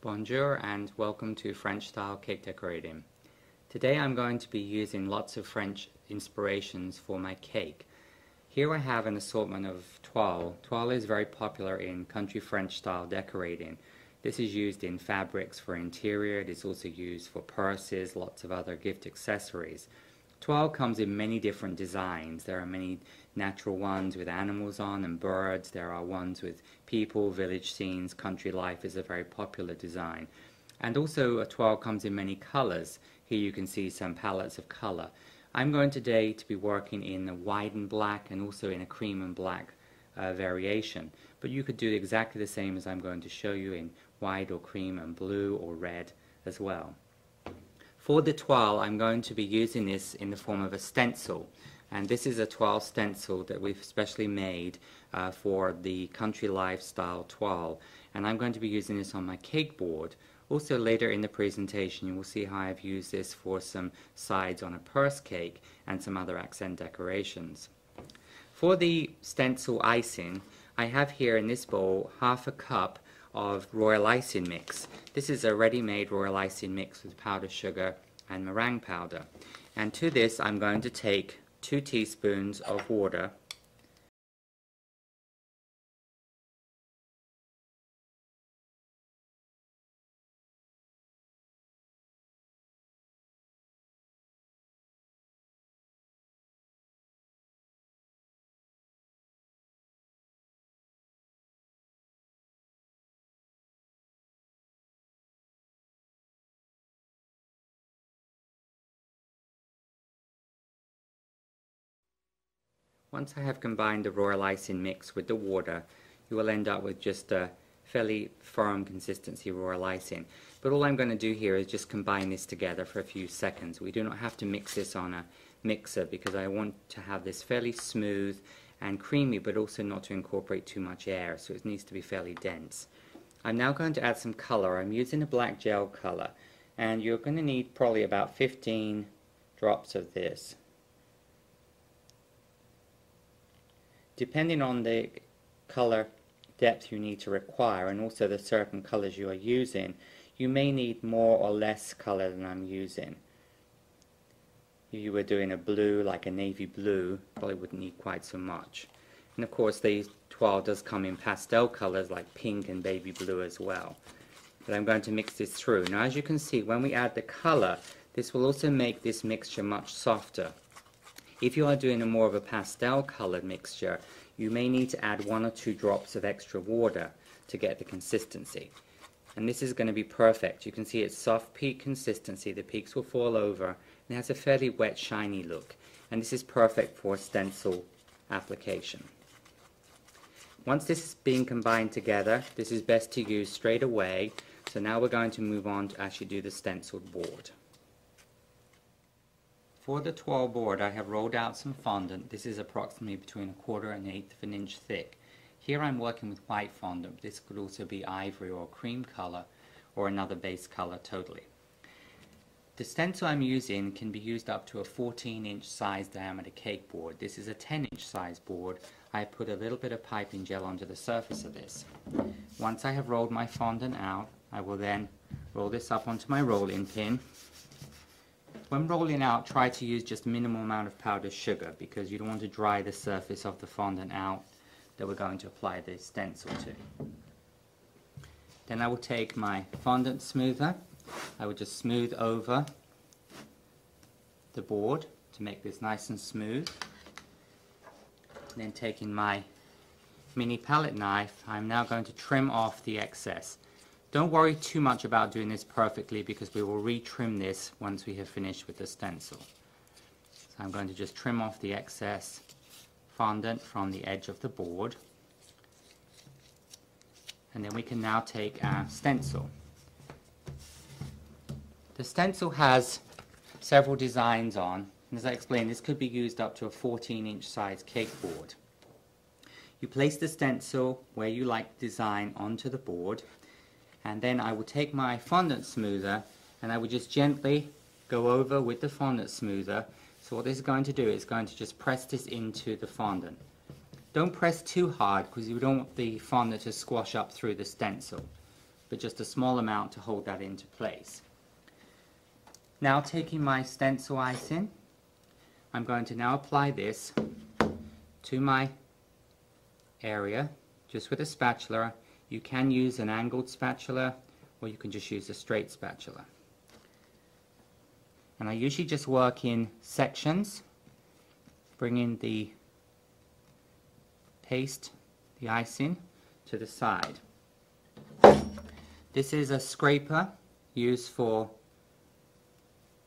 Bonjour and welcome to French style cake decorating. Today I'm going to be using lots of French inspirations for my cake. Here I have an assortment of toile. Toile is very popular in country French style decorating. This is used in fabrics for interior. It is also used for purses, lots of other gift accessories. Toile comes in many different designs. There are many natural ones with animals on and birds. There are ones with people, village scenes, country life is a very popular design. And also a toile comes in many colors. Here you can see some palettes of color. I'm going today to be working in a white and black and also in a cream and black variation. But you could do exactly the same as I'm going to show you in white or cream and blue or red as well. For the toile, I'm going to be using this in the form of a stencil, and this is a toile stencil that we've specially made for the country lifestyle toile, and I'm going to be using this on my cake board. Also later in the presentation you will see how I've used this for some sides on a purse cake and some other accent decorations. For the stencil icing, I have here in this bowl half a cup of royal icing mix. This is a ready-made royal icing mix with powdered sugar and meringue powder. And to this I'm going to take 2 teaspoons of water . Once I have combined the royal icing mix with the water, you will end up with just a fairly firm consistency royal icing. But all I'm going to do here is just combine this together for a few seconds. We do not have to mix this on a mixer because I want to have this fairly smooth and creamy, but also not to incorporate too much air, so it needs to be fairly dense. I'm now going to add some color. I'm using a black gel color, and you're going to need probably about 15 drops of this. Depending on the color depth you need to require and also the certain colors you are using, you may need more or less color than I'm using. If you were doing a blue, like a navy blue, probably wouldn't need quite so much. And of course the toile does come in pastel colors like pink and baby blue as well. But I'm going to mix this through. Now as you can see, when we add the color, this will also make this mixture much softer. If you are doing a more of a pastel colored mixture, you may need to add 1 or 2 drops of extra water to get the consistency. And this is going to be perfect. You can see it's soft peak consistency. The peaks will fall over and it has a fairly wet, shiny look. And this is perfect for stencil application. Once this is being combined together, this is best to use straight away. So now we're going to move on to actually do the stenciled board. For the toile board, I have rolled out some fondant. This is approximately between 1/4 and 1/8 of an inch thick. Here I'm working with white fondant. This could also be ivory or cream color or another base color totally. The stencil I'm using can be used up to a 14-inch size diameter cake board. This is a 10-inch size board. I put a little bit of piping gel onto the surface of this. Once I have rolled my fondant out, I will then roll this up onto my rolling pin. When rolling out, try to use just a minimal amount of powdered sugar because you don't want to dry the surface of the fondant out that we're going to apply the stencil to. Then I will take my fondant smoother. I will just smooth over the board to make this nice and smooth. Then taking my mini palette knife, I'm now going to trim off the excess. Don't worry too much about doing this perfectly because we will retrim this once we have finished with the stencil. So I'm going to just trim off the excess fondant from the edge of the board. And then we can now take our stencil. The stencil has several designs on, and as I explained, this could be used up to a 14-inch size cake board. You place the stencil where you like the design onto the board, and then I will take my fondant smoother and I will just gently go over with the fondant smoother. So what this is going to do is going to just press this into the fondant. Don't press too hard because you don't want the fondant to squash up through the stencil. but just a small amount to hold that into place. Now taking my stencil icing, I'm going to now apply this to my area just with a spatula. You can use an angled spatula or you can just use a straight spatula. And I usually just work in sections, bringing the paste, the icing, to the side. This is a scraper used for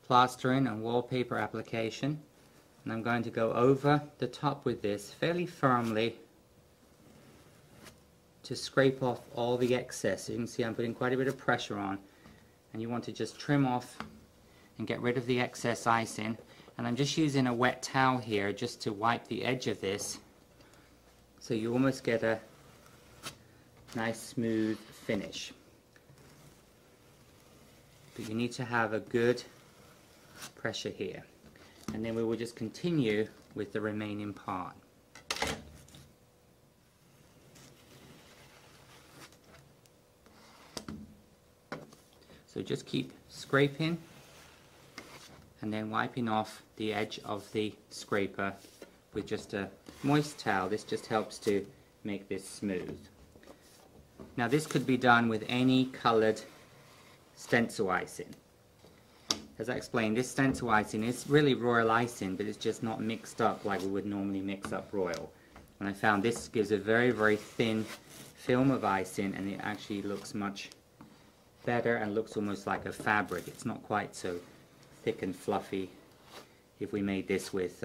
plastering and wallpaper application, and I'm going to go over the top with this fairly firmly to scrape off all the excess. You can see I'm putting quite a bit of pressure on, and you want to just trim off and get rid of the excess icing. And I'm just using a wet towel here just to wipe the edge of this, so you almost get a nice smooth finish. But you need to have a good pressure here, and then we will just continue with the remaining part. So just keep scraping and then wiping off the edge of the scraper with just a moist towel. This just helps to make this smooth. Now this could be done with any colored stencil icing. As I explained, this stencil icing is really royal icing, but it's just not mixed up like we would normally mix up royal. And I found this gives a very, very thin film of icing, and it actually looks much better and looks almost like a fabric. It's not quite so thick and fluffy if we made this with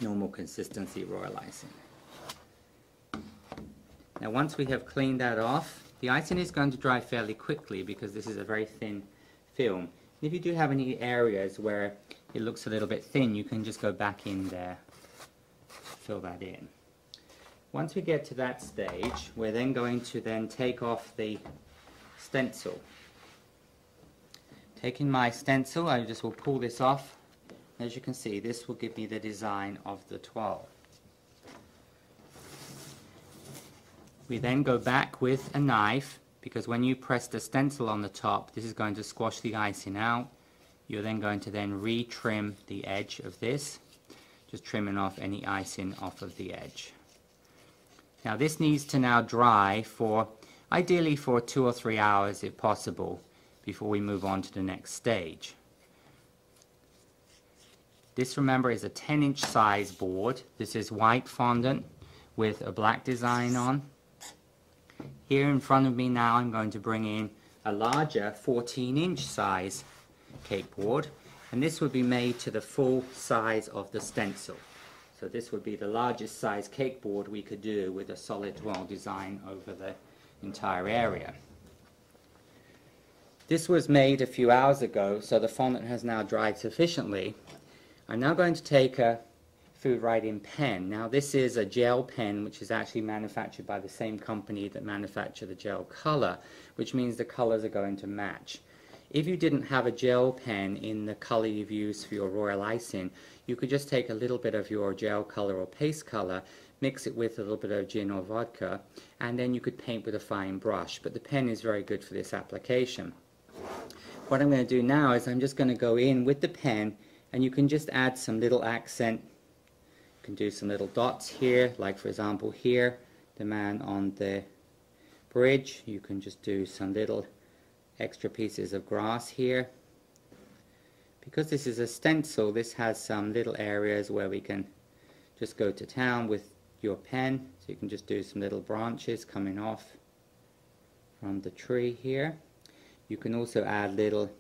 normal consistency royal icing. Now once we have cleaned that off, the icing is going to dry fairly quickly because this is a very thin film. If you do have any areas where it looks a little bit thin, you can just go back in there, fill that in. Once we get to that stage, we're then going to take off the stencil. Taking my stencil, I just will pull this off. As you can see, this will give me the design of the toile. We then go back with a knife, because when you press the stencil on the top, this is going to squash the icing out. You're then going to re-trim the edge of this, just trimming off any icing off of the edge. Now this needs to now dry for, ideally for 2 or 3 hours if possible, before we move on to the next stage. This, remember, is a 10-inch size board. This is white fondant with a black design on. Here in front of me now, I'm going to bring in a larger 14-inch size cake board, and this would be made to the full size of the stencil. So this would be the largest size cake board we could do with a solid toile design over the entire area. This was made a few hours ago, so the fondant has now dried sufficiently. I'm now going to take a food writing pen. Now this is a gel pen which is actually manufactured by the same company that manufacture the gel color, which means the colors are going to match. If you didn't have a gel pen in the color you've used for your royal icing, you could just take a little bit of your gel color or paste color, mix it with a little bit of gin or vodka, and then you could paint with a fine brush. But the pen is very good for this application. What I'm going to do now is I'm just going to go in with the pen, and you can just add some little accent. You can do some little dots here, like for example here, the man on the bridge. You can just do some little extra pieces of grass here. Because this is a stencil, this has some little areas where we can just go to town with your pen. So you can just do some little branches coming off from the tree here. You can also add little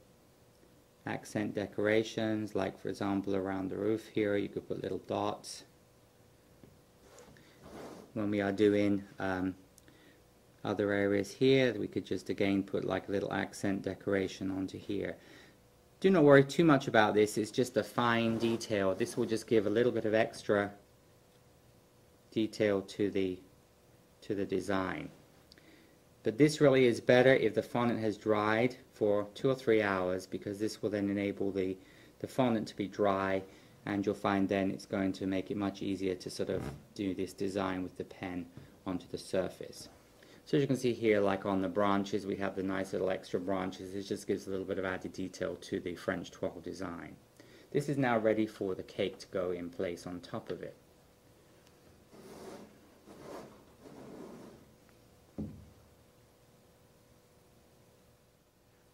accent decorations, like for example around the roof here you could put little dots. When we are doing other areas here, we could just again put like a little accent decoration onto here. Do not worry too much about this, it's just a fine detail. This will just give a little bit of extra detail to the design. But this really is better if the fondant has dried for 2 or 3 hours, because this will then enable the fondant to be dry, and you'll find then it's going to make it much easier to sort of do this design with the pen onto the surface. So as you can see here, like on the branches, we have the nice little extra branches. It just gives a little bit of added detail to the French toile design. This is now ready for the cake to go in place on top of it.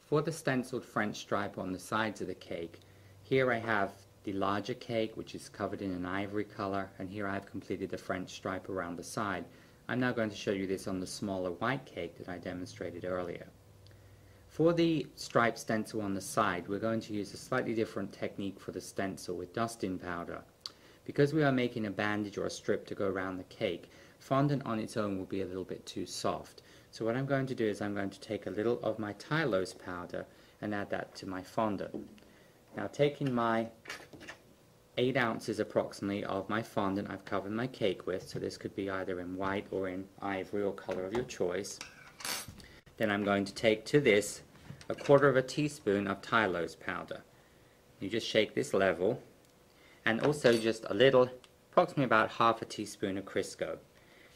For the stenciled French stripe on the sides of the cake, here I have the larger cake, which is covered in an ivory color, and here I have completed the French stripe around the side. I'm now going to show you this on the smaller white cake that I demonstrated earlier. For the stripe stencil on the side, we're going to use a slightly different technique for the stencil with dusting powder. Because we are making a bandage or a strip to go around the cake, fondant on its own will be a little bit too soft. So what I'm going to do is I'm going to take a little of my Tulips powder and add that to my fondant. Now taking my 8 ounces approximately of my fondant I've covered my cake with, so this could be either in white or in ivory or color of your choice. Then I'm going to take to this 1/4 teaspoon of Tulips powder. You just shake this level, and also just a little, approximately about 1/2 teaspoon of Crisco.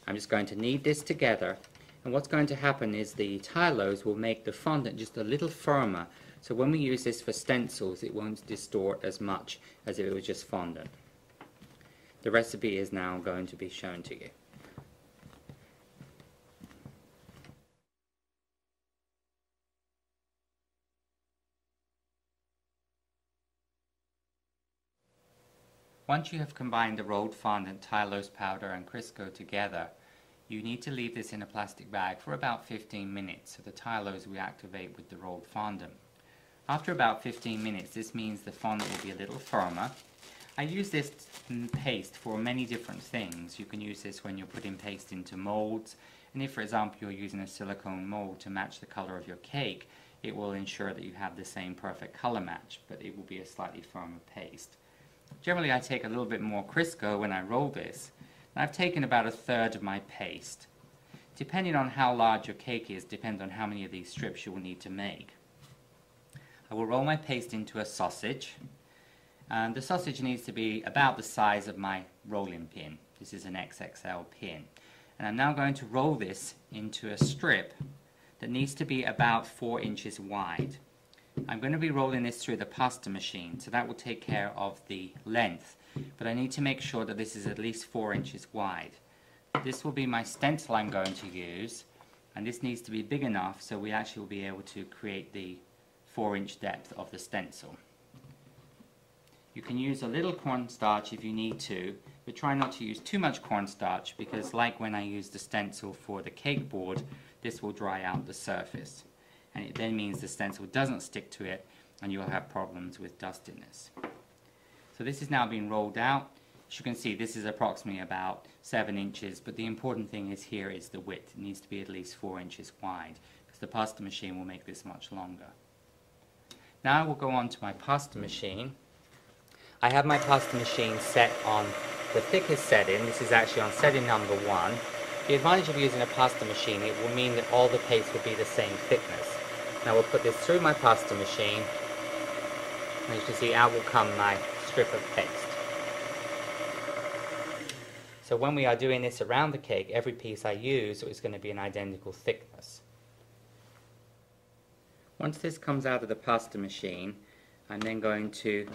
I'm just going to knead this together, and what's going to happen is the Tulips will make the fondant just a little firmer, so when we use this for stencils it won't distort as much as if it was just fondant. The recipe is now going to be shown to you. Once you have combined the rolled fondant, Tulips powder and Crisco together, you need to leave this in a plastic bag for about 15 minutes so the Tulips will activate with the rolled fondant. After about 15 minutes, this means the fondant will be a little firmer. I use this paste for many different things. You can use this when you're putting paste into molds, and if for example you're using a silicone mold to match the color of your cake, it will ensure that you have the same perfect color match, but it will be a slightly firmer paste. Generally I take a little bit more Crisco when I roll this, and I've taken about 1/3 of my paste. Depending on how large your cake is, depends on how many of these strips you will need to make. I will roll my paste into a sausage, and the sausage needs to be about the size of my rolling pin. This is an XXL pin. And I'm now going to roll this into a strip that needs to be about 4 inches wide. I'm going to be rolling this through the pasta machine, so that will take care of the length, but I need to make sure that this is at least 4 inches wide. This will be my stencil I'm going to use, and this needs to be big enough so we actually will be able to create the 4-inch depth of the stencil. You can use a little cornstarch if you need to, but try not to use too much cornstarch because, like when I used the stencil for the cake board, this will dry out the surface, and it then means the stencil doesn't stick to it and you'll have problems with dustiness. So this is now being rolled out. As you can see, this is approximately about 7 inches, but the important thing is here is the width. It needs to be at least 4 inches wide because the pasta machine will make this much longer. Now I will go on to my pasta machine. I have my pasta machine set on the thickest setting. This is actually on setting number 1. The advantage of using a pasta machine, it will mean that all the paste will be the same thickness. Now we'll put this through my pasta machine, and as you can see, out will come my strip of paste. So when we are doing this around the cake, every piece I use is going to be an identical thickness. Once this comes out of the pasta machine, I'm then going to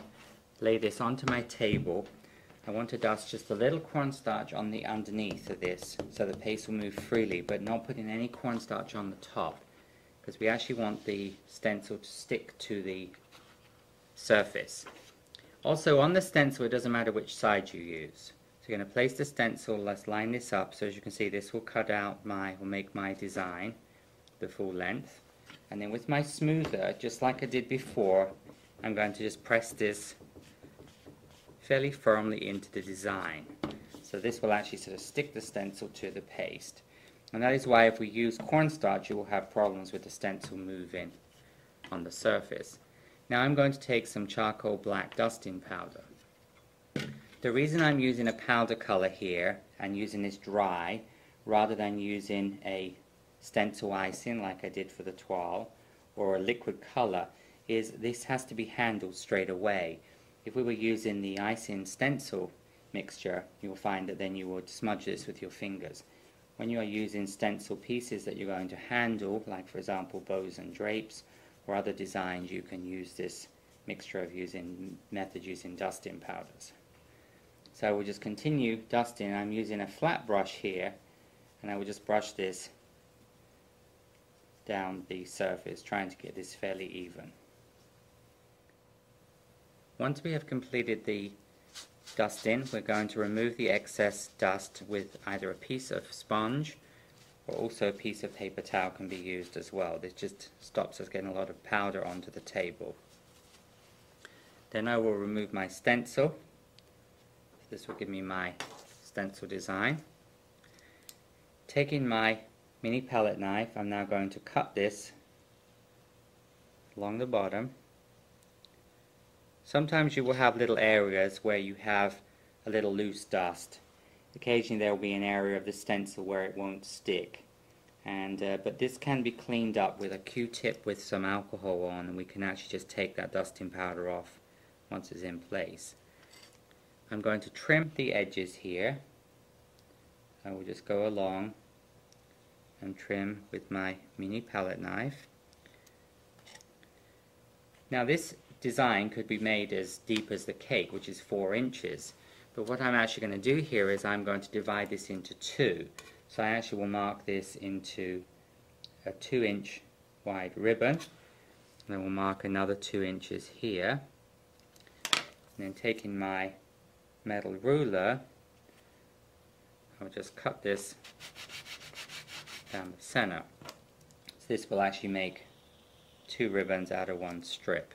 lay this onto my table. I want to dust just a little cornstarch on the underneath of this so the paste will move freely, but not putting any cornstarch on the top because we actually want the stencil to stick to the surface. Also on the stencil, it doesn't matter which side you use. So you're going to place the stencil, let's line this up, so as you can see this will cut out will make my design the full length. And then with my smoother, just like I did before, I'm going to just press this fairly firmly into the design. So this will actually sort of stick the stencil to the paste. And that is why if we use cornstarch, you will have problems with the stencil moving on the surface. Now I'm going to take some charcoal black dusting powder. The reason I'm using a powder color here and using this dry rather than using a stencil icing like I did for the toile or a liquid color is this has to be handled straight away. If we were using the icing stencil mixture, you will find that then you would smudge this with your fingers. when you are using stencil pieces that you're going to handle, like for example bows and drapes or other designs, you can use this mixture of method using dusting powders. So I will just continue dusting. I'm using a flat brush here, and I will just brush this down the surface, trying to get this fairly even. Once we have completed the dusting, we're going to remove the excess dust with either a piece of sponge or also a piece of paper towel can be used as well. This just stops us getting a lot of powder onto the table. Then I will remove my stencil. This will give me my stencil design. Taking my mini palette knife, I'm now going to cut this along the bottom. Sometimes you will have little areas where you have a little loose dust. Occasionally there will be an area of the stencil where it won't stick. But this can be cleaned up with a Q-tip with some alcohol on, and we can actually just take that dusting powder off once it's in place. I'm going to trim the edges here. I will just go along and trim with my mini palette knife. Now this design could be made as deep as the cake, which is 4 inches. But what I'm actually going to do here is I'm going to divide this into 2. So I actually will mark this into a 2-inch wide ribbon. And I will mark another 2 inches here. And then taking my metal ruler, I'll just cut this down the center. So this will actually make 2 ribbons out of 1 strip.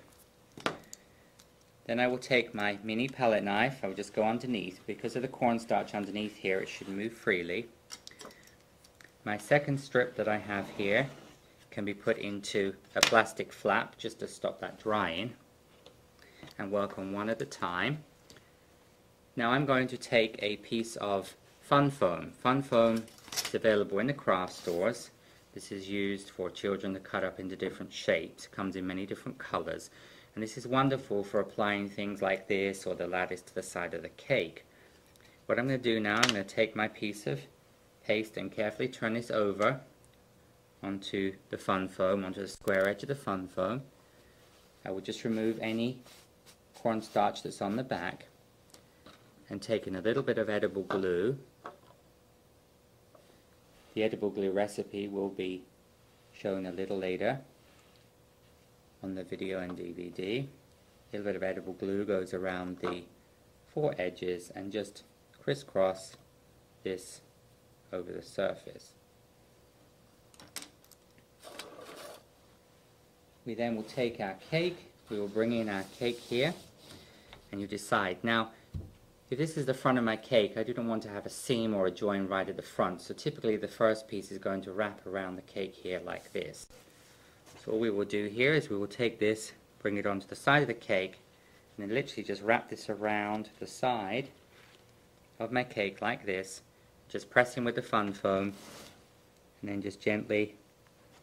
Then I will take my mini palette knife. I will just go underneath. Because of the cornstarch underneath here, it should move freely. My second strip that I have here can be put into a plastic flap just to stop that drying, and work on one at a time. Now I'm going to take a piece of fun foam. Fun foam is available in the craft stores. This is used for children to cut up into different shapes. It comes in many different colors. And this is wonderful for applying things like this or the lattice to the side of the cake. What I'm going to do now, I'm going to take my piece of paste and carefully turn this over onto the fun foam, onto the square edge of the fun foam. I will just remove any cornstarch that's on the back, and taking a little bit of edible glue. The edible glue recipe will be shown a little later on the video and DVD. A little bit of edible glue goes around the 4 edges and just crisscross this over the surface. We then will take our cake, we will bring in our cake here, and you decide. Now, if this is the front of my cake, I didn't want to have a seam or a join right at the front, so typically the first piece is going to wrap around the cake here like this. So all we will do here is we will take this, bring it onto the side of the cake, and then literally just wrap this around the side of my cake like this, just pressing with the fun foam, and then just gently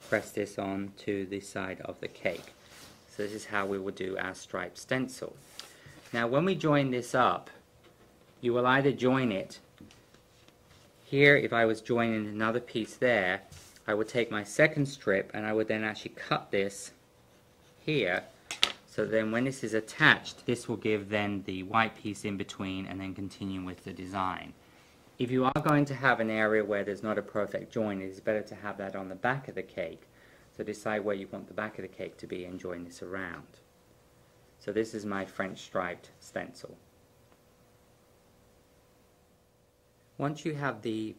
press this on to the side of the cake. So this is how we will do our striped stencil. Now when we join this up, you will either join it here. If I was joining another piece there, I would take my second strip and I would then actually cut this here, so then when this is attached, this will give then the white piece in between and then continue with the design. If you are going to have an area where there's not a perfect join, it is better to have that on the back of the cake. So decide where you want the back of the cake to be and join this around. So this is my French striped stencil. Once you have the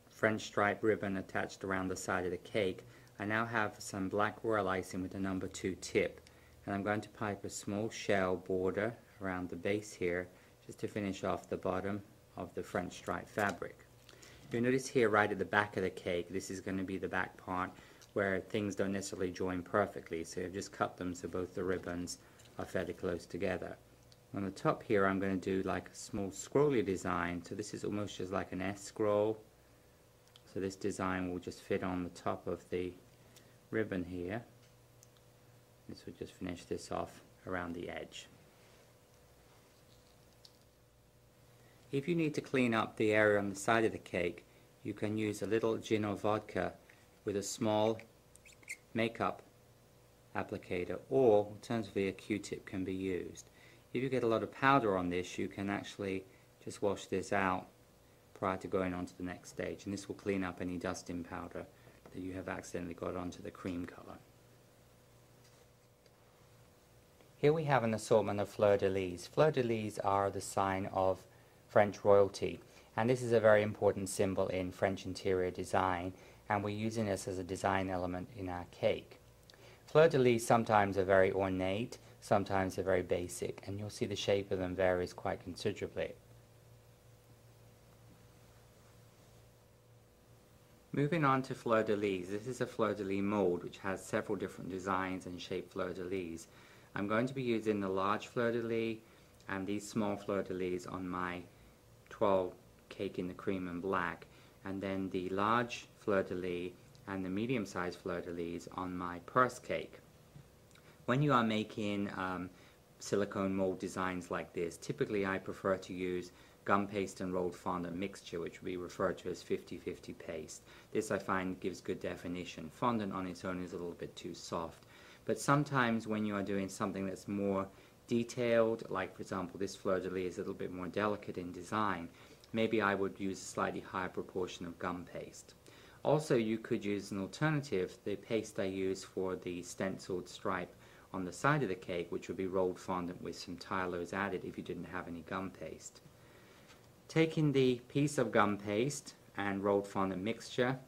French stripe ribbon attached around the side of the cake, I now have some black royal icing with a number 2 tip, and I'm going to pipe a small shell border around the base here just to finish off the bottom of the French stripe fabric. You'll notice here right at the back of the cake, this is going to be the back part where things don't necessarily join perfectly, so you've just cut them so both the ribbons are fairly close together. On the top here I'm going to do like a small scrolly design, so this is almost just like an S scroll. So this design will just fit on the top of the ribbon here. This will just finish this off around the edge. If you need to clean up the area on the side of the cake, you can use a little gin or vodka with a small makeup applicator, or alternatively a Q-tip can be used. If you get a lot of powder on this, you can actually just wash this out prior to going on to the next stage, and this will clean up any dust in powder that you have accidentally got onto the cream color. Here we have an assortment of fleur-de-lis. Fleur-de-lis are the sign of French royalty, and this is a very important symbol in French interior design, and we're using this as a design element in our cake. Fleur-de-lis sometimes are very ornate, sometimes they're very basic, and you'll see the shape of them varies quite considerably. Moving on to fleur-de-lis, this is a fleur-de-lis mold which has several different designs and shaped fleur-de-lis. I'm going to be using the large fleur-de-lis and these small fleur-de-lis on my 12 cake in the cream and black, and then the large fleur-de-lis and the medium-sized fleur-de-lis on my purse cake. When you are making silicone mold designs like this, typically I prefer to use gum paste and rolled fondant mixture, which would be referred to as 50-50 paste. This I find gives good definition. Fondant on its own is a little bit too soft. But sometimes when you are doing something that's more detailed, like for example this fleur-de-lis is a little bit more delicate in design, maybe I would use a slightly higher proportion of gum paste. Also, you could use an alternative, the paste I use for the stenciled stripe on the side of the cake, which would be rolled fondant with some Tylose added if you didn't have any gum paste. Taking the piece of gum paste and rolled fondant mixture,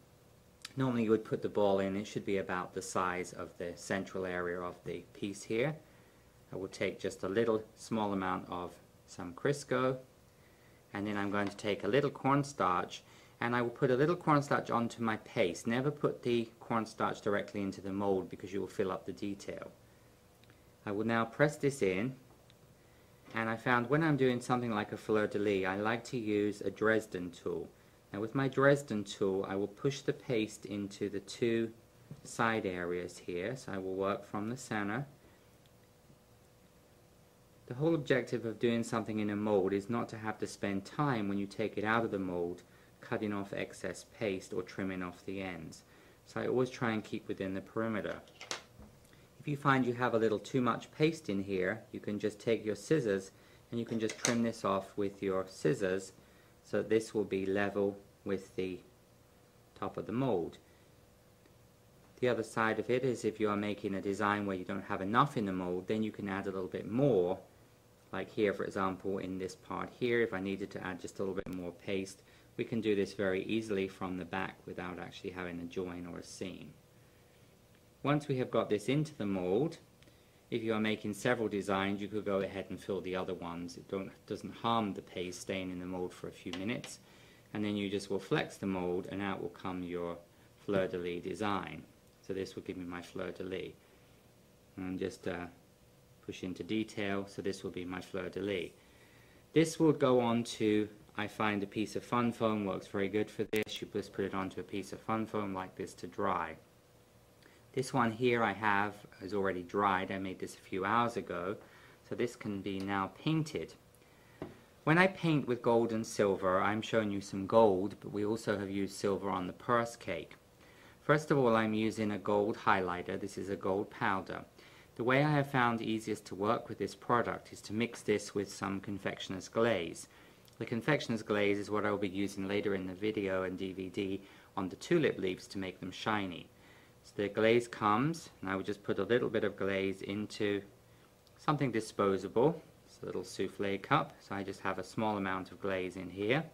normally you would put the ball in, it should be about the size of the central area of the piece here. I will take just a little small amount of some Crisco, and then I'm going to take a little cornstarch, and I will put a little cornstarch onto my paste. Never put the cornstarch directly into the mold because you will fill up the detail. I will now press this in, and I found when I'm doing something like a fleur-de-lis, I like to use a Dresden tool. Now with my Dresden tool, I will push the paste into the two side areas here, so I will work from the center. The whole objective of doing something in a mold is not to have to spend time when you take it out of the mold cutting off excess paste or trimming off the ends. So I always try and keep within the perimeter. If you find you have a little too much paste in here, you can just take your scissors and you can just trim this off with your scissors so that this will be level with the top of the mold. The other side of it is if you are making a design where you don't have enough in the mold, then you can add a little bit more. Like here, for example, in this part here, if I needed to add just a little bit more paste, we can do this very easily from the back without actually having a join or a seam. Once we have got this into the mold, if you are making several designs, you could go ahead and fill the other ones. It doesn't harm the paste staying in the mold for a few minutes, and then you just will flex the mold and out will come your fleur-de-lis design. So this will give me my fleur-de-lis. And just push into detail, so this will be my fleur-de-lis. This will go on to, I find a piece of fun foam works very good for this. You just put it onto a piece of fun foam like this to dry. This one here I have is already dried. I made this a few hours ago, so this can be now painted. When I paint with gold and silver, I'm showing you some gold, but we also have used silver on the purse cake. First of all, I'm using a gold highlighter. This is a gold powder. The way I have found easiest to work with this product is to mix this with some Confectioners Glaze. The Confectioners Glaze is what I will be using later in the video and DVD on the tulip leaves to make them shiny. So the glaze comes, and I will just put a little bit of glaze into something disposable. It's a little souffle cup, so I just have a small amount of glaze in here.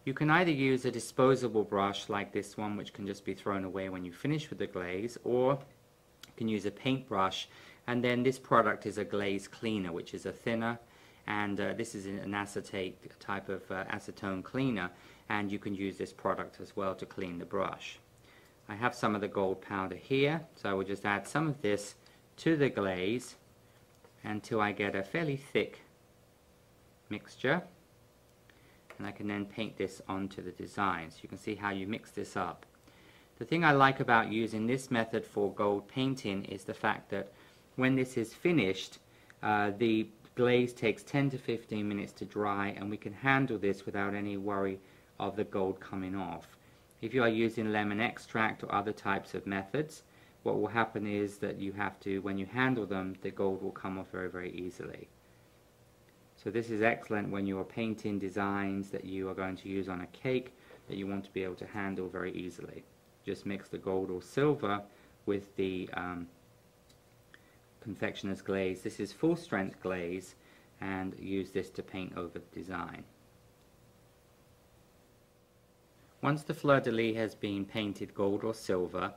You can either use a disposable brush like this one, which can just be thrown away when you finish with the glaze, or you can use a paintbrush, and then this product is a Glaze Cleaner, which is a thinner, and this is an acetate type of acetone cleaner, and you can use this product as well to clean the brush. I have some of the gold powder here, so I will just add some of this to the glaze until I get a fairly thick mixture, and I can then paint this onto the design. So you can see how you mix this up. The thing I like about using this method for gold painting is the fact that when this is finished, the glaze takes 10 to 15 minutes to dry, and we can handle this without any worry of the gold coming off. If you are using lemon extract or other types of methods, what will happen is that you have to, when you handle them, the gold will come off very, very easily. So this is excellent when you are painting designs that you are going to use on a cake that you want to be able to handle very easily. Just mix the gold or silver with the Confectioners Glaze. This is full strength glaze, and use this to paint over the design. Once the Fleur-De-Lis has been painted gold or silver,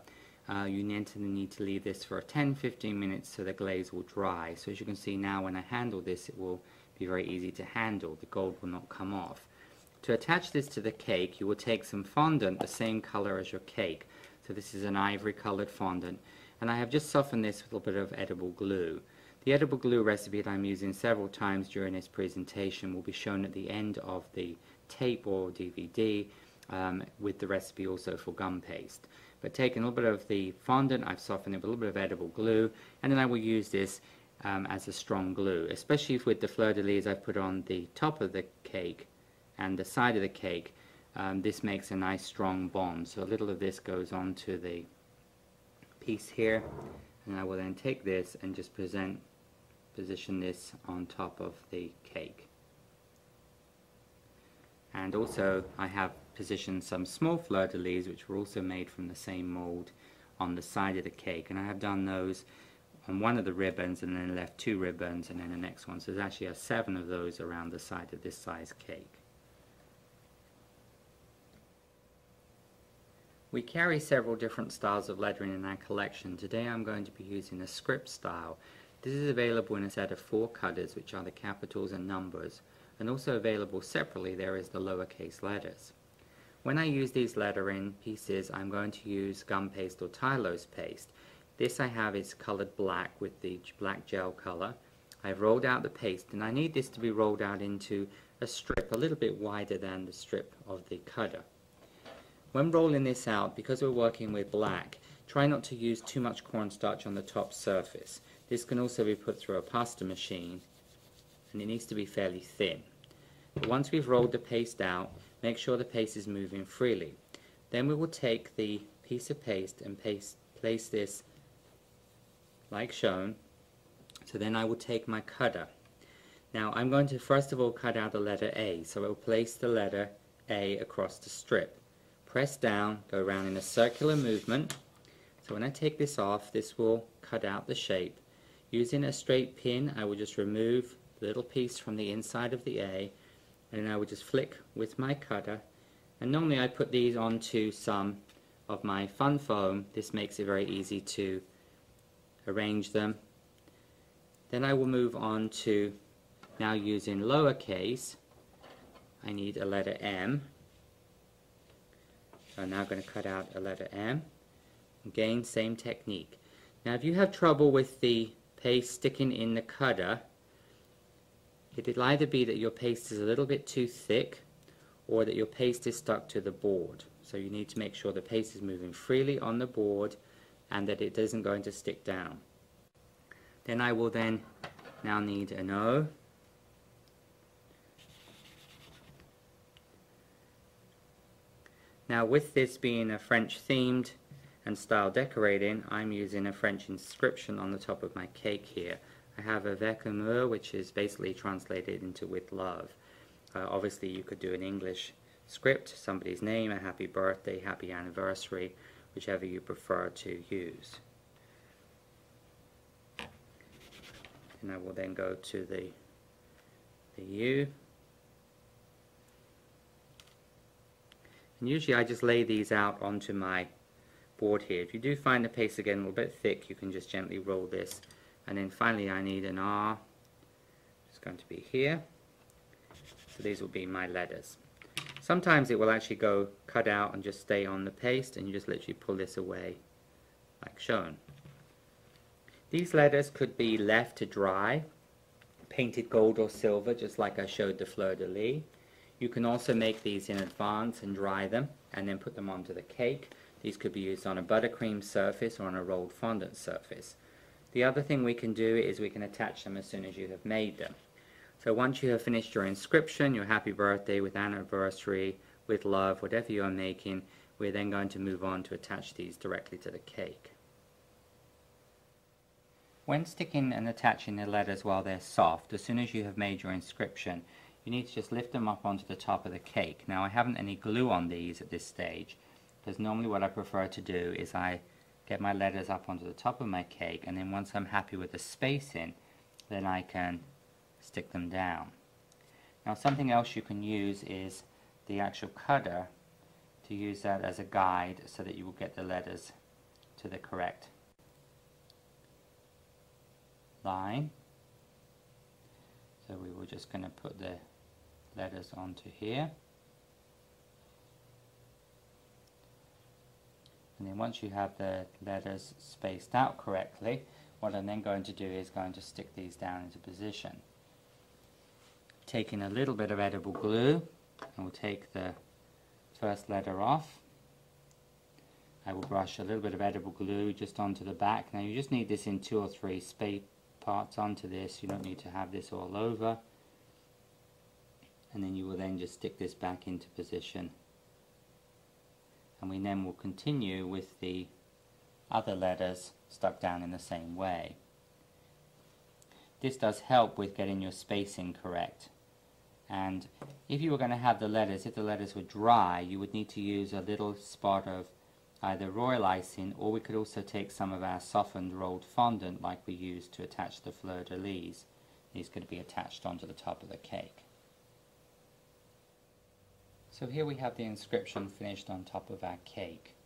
you need to leave this for 10-15 minutes so the glaze will dry. So as you can see now, when I handle this, it will be very easy to handle. The gold will not come off. To attach this to the cake, you will take some fondant the same color as your cake. So this is an ivory colored fondant, and I have just softened this with a little bit of edible glue. The edible glue recipe that I'm using several times during this presentation will be shown at the end of the tape or DVD, with the recipe also for gum paste. But taking a little bit of the fondant, I've softened it with a little bit of edible glue, and then I will use this as a strong glue, especially with the Fleur-De-Lis I've put on the top of the cake and the side of the cake. This makes a nice strong bond, so a little of this goes onto the piece here, and I will then take this and just position this on top of the cake. And also I have positioned some small Fleur-De-Lis which were also made from the same mold on the side of the cake, and I have done those on one of the ribbons and then left 2 ribbons and then the next one. So there's actually 7 of those around the side of this size cake. We carry several different styles of lettering in our collection. Today I'm going to be using a script style. This is available in a set of 4 cutters, which are the capitals and numbers, and also available separately there is the lowercase letters. When I use these lettering pieces, I'm going to use gum paste or Tylose paste. This I have is colored black with the black gel color. I've rolled out the paste, and I need this to be rolled out into a strip a little bit wider than the strip of the cutter. When rolling this out, because we're working with black, try not to use too much cornstarch on the top surface. This can also be put through a pasta machine, and it needs to be fairly thin. But once we've rolled the paste out, make sure the paste is moving freely. Then we will take the piece of paste and place this like shown. So then I will take my cutter. Now I'm going to first of all cut out the letter A, so I will place the letter A across the strip. Press down, go around in a circular movement. So when I take this off, this will cut out the shape. Using a straight pin, I will just remove the little piece from the inside of the A, and I will just flick with my cutter. And normally I put these onto some of my fun foam. This makes it very easy to arrange them. Then I will move on to, now using lowercase, I need a letter M. So I'm now going to cut out a letter M. Again, same technique. Now if you have trouble with the paste sticking in the cutter, it'll either be that your paste is a little bit too thick or that your paste is stuck to the board. So you need to make sure the paste is moving freely on the board and that it isn't going to stick down. Then I will now need an O. Now with this being a French themed and style decorating, I'm using a French inscription on the top of my cake here. I have avec amour, which is basically translated into with love. Obviously you could do an English script, somebody's name, a happy birthday, happy anniversary, whichever you prefer to use. And I will then go to the U. And usually I just lay these out onto my board here. If you do find the paste again a little bit thick, you can just gently roll this. And then finally I need an R. It's going to be here. So these will be my letters. Sometimes it will actually go cut out and just stay on the paste, and you just literally pull this away like shown. These letters could be left to dry, painted gold or silver, just like I showed the Fleur-De-Lis. You can also make these in advance and dry them and then put them onto the cake. These could be used on a buttercream surface or on a rolled fondant surface. The other thing we can do is we can attach them as soon as you have made them. So once you have finished your inscription, your happy birthday with anniversary with love, whatever you're making. We're then going to move on to attach these directly to the cake. When sticking and attaching the letters while they're soft, as soon as you have made your inscription, you need to just lift them up onto the top of the cake. Now I haven't any glue on these at this stage, because normally what I prefer to do is I get my letters up onto the top of my cake, and then once I'm happy with the spacing, then I can stick them down. Now something else you can use is the actual cutter, to use that as a guide so that you will get the letters to the correct line. So we were just going to put the letters onto here, and then once you have the letters spaced out correctly, what I'm then going to do is going to stick these down into position. Taking a little bit of edible glue, and we'll take the first letter off. I will brush a little bit of edible glue just onto the back. Now you just need this in 2 or 3 space parts onto this. You don't need to have this all over. And then you will then just stick this back into position. And we then will continue with the other letters stuck down in the same way. This does help with getting your spacing correct. And if you were going to have the letters, if the letters were dry, you would need to use a little spot of either royal icing, or we could also take some of our softened rolled fondant like we used to attach the fleur-de-lis. These could be attached onto the top of the cake. So here we have the inscription finished on top of our cake.